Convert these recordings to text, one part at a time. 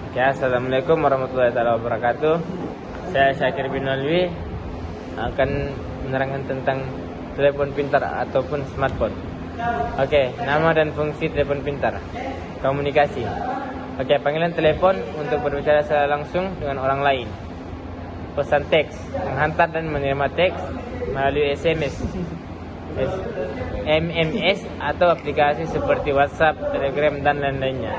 Ya, Assalamualaikum warahmatullahi wabarakatuh. Saya Syakir bin Alwi akan menerangkan tentang telepon pintar ataupun smartphone. Oke, nama dan fungsi telepon pintar. Komunikasi. Oke, panggilan telepon untuk berbicara secara langsung dengan orang lain. Pesan teks, menghantar dan menerima teks melalui SMS, MMS atau aplikasi seperti WhatsApp, Telegram, dan lain-lainnya.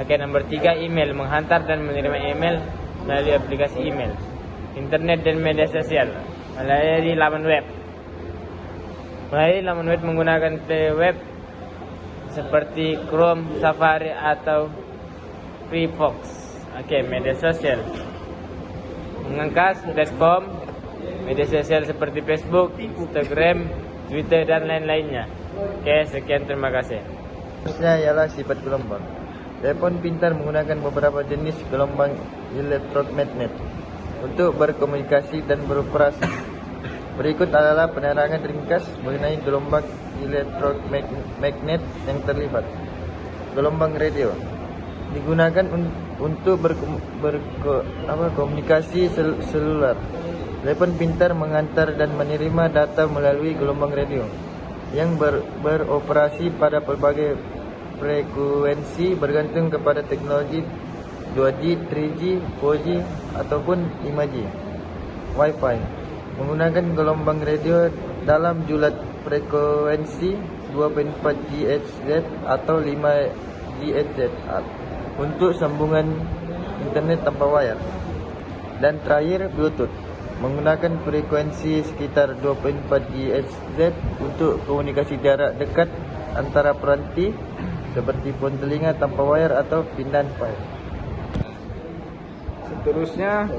Oke, nomor 3, email, menghantar dan menerima email melalui aplikasi email. Internet dan media sosial melalui laman web. Melalui laman web menggunakan web seperti Chrome, Safari, atau Firefox. Oke, media sosial. Mengangkas.com, media sosial seperti Facebook, Instagram, Twitter, dan lain-lainnya. Oke, sekian, terima kasih. Seterusnya ialah sifat gelombang. Telepon pintar menggunakan beberapa jenis gelombang elektromagnet untuk berkomunikasi dan beroperasi. Berikut adalah penerangan ringkas mengenai gelombang elektromagnet yang terlibat. Gelombang radio digunakan untuk berkomunikasi seluler. Telepon pintar menghantar dan menerima data melalui gelombang radio yang beroperasi pada pelbagai frekuensi bergantung kepada teknologi 2G, 3G, 4G ataupun 5G. Wi-Fi menggunakan gelombang radio dalam julat frekuensi 2.4 GHz atau 5 GHz untuk sambungan internet tanpa wayar. Dan terakhir, Bluetooth menggunakan frekuensi sekitar 2.4 GHz untuk komunikasi jarak dekat antara peranti seperti pon telinga tanpa wayar atau pindahan file. Seterusnya,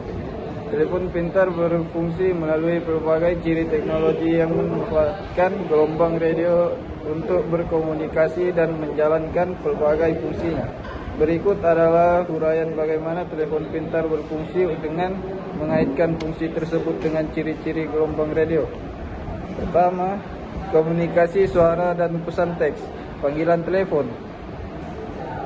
telepon pintar berfungsi melalui berbagai ciri teknologi yang memanfaatkan gelombang radio untuk berkomunikasi dan menjalankan pelbagai fungsinya. Berikut adalah uraian bagaimana telepon pintar berfungsi dengan mengaitkan fungsi tersebut dengan ciri-ciri gelombang radio. Pertama, komunikasi suara dan pesan teks. Panggilan telepon.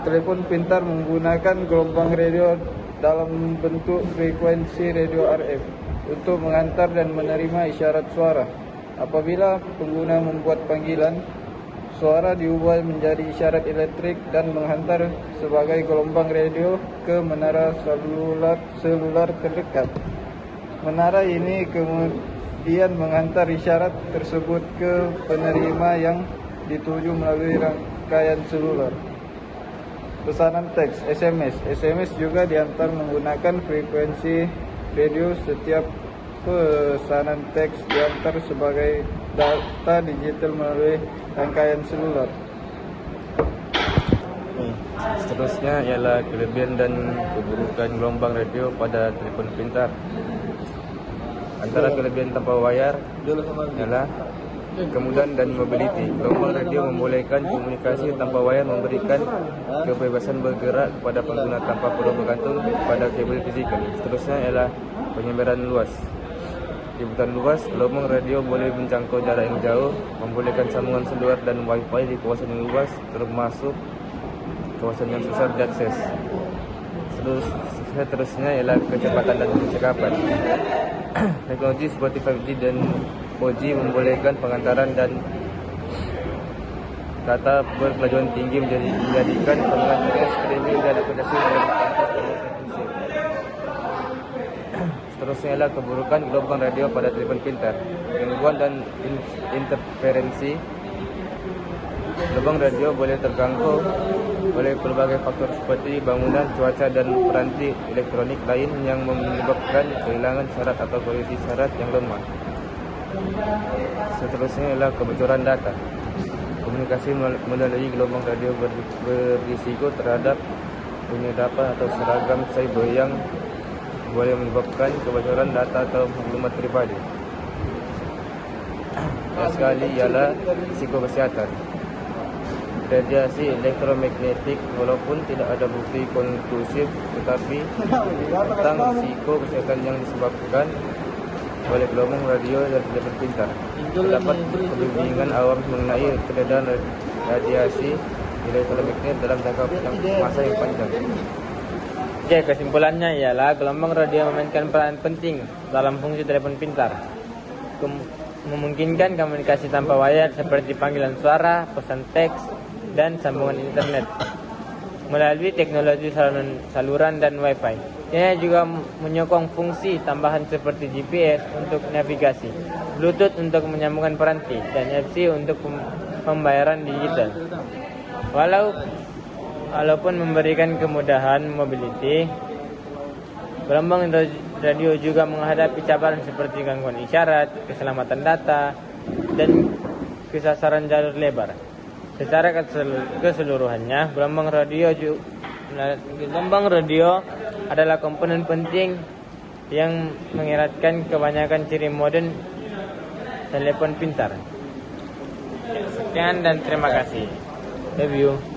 Telepon pintar menggunakan gelombang radio dalam bentuk frekuensi radio RF untuk menghantar dan menerima isyarat suara. Apabila pengguna membuat panggilan, suara diubah menjadi isyarat elektrik dan menghantar sebagai gelombang radio ke menara selular terdekat. Menara ini kemudian menghantar isyarat tersebut ke penerima yang dituju melalui rangkaian seluler. Pesanan teks, SMS juga diantar menggunakan frekuensi radio. Setiap pesanan teks diantar sebagai data digital melalui rangkaian seluler. Seterusnya ialah kelebihan dan keburukan gelombang radio pada telefon pintar. Antara kelebihan tanpa wayar ialah kemudahan dan mobility. Gelombang radio membolehkan komunikasi tanpa wayar, memberikan kebebasan bergerak kepada pengguna tanpa perlu bergantung pada kabel fizikal. Seterusnya ialah penyebaran luas. Di hutan luas, gelombang radio boleh menjangkau jarak yang jauh, membolehkan sambungan seluler dan wifi di kawasan yang luas, termasuk kawasan yang susah diakses. Seterusnya ialah kecepatan dan kecekapan. Teknologi seperti 5G dan 4G membolehkan pengantaran dan data berkelajuan tinggi menjadikan pengantaran streaming dan aplikasi lebih pantas dan efisien. Seterusnya ialah keburukan gelombang radio pada telefon pintar. Gangguan dan interferensi. Gelombang radio boleh terganggu oleh berbagai faktor seperti bangunan, cuaca, dan peranti elektronik lain yang menyebabkan kehilangan syarat atau kualiti syarat yang lemah. Seterusnya ialah kebocoran data. Komunikasi melalui gelombang radio berisiko terhadap penyadapan atau seragam cyber yang boleh menyebabkan kebocoran data atau maklumat pribadi. Dan sekali ialah risiko kesihatan. Radiasi elektromagnetik, walaupun tidak ada bukti konklusif, tetapi tentang risiko kesehatan yang disebabkan oleh gelombang radio dan telepon pintar. Terdapat kebimbangan awam mengenai peredaran radiasi elektromagnet dalam jangka masa yang panjang. Oke, kesimpulannya ialah gelombang radio memainkan peran penting dalam fungsi telepon pintar. Memungkinkan komunikasi tanpa wayar seperti panggilan suara, pesan teks, dan sambungan internet melalui teknologi saluran dan wifi. Ia juga menyokong fungsi tambahan seperti GPS untuk navigasi, Bluetooth untuk menyambungkan peranti, dan NFC untuk pembayaran digital. Walaupun memberikan kemudahan mobility, gelombang radio juga menghadapi cabaran seperti gangguan isyarat, keselamatan data, dan kesasaran jalur lebar. Secara keseluruhannya, gelombang radio adalah komponen penting yang mengeratkan kebanyakan ciri modern telepon pintar. Sekian dan terima kasih. Review.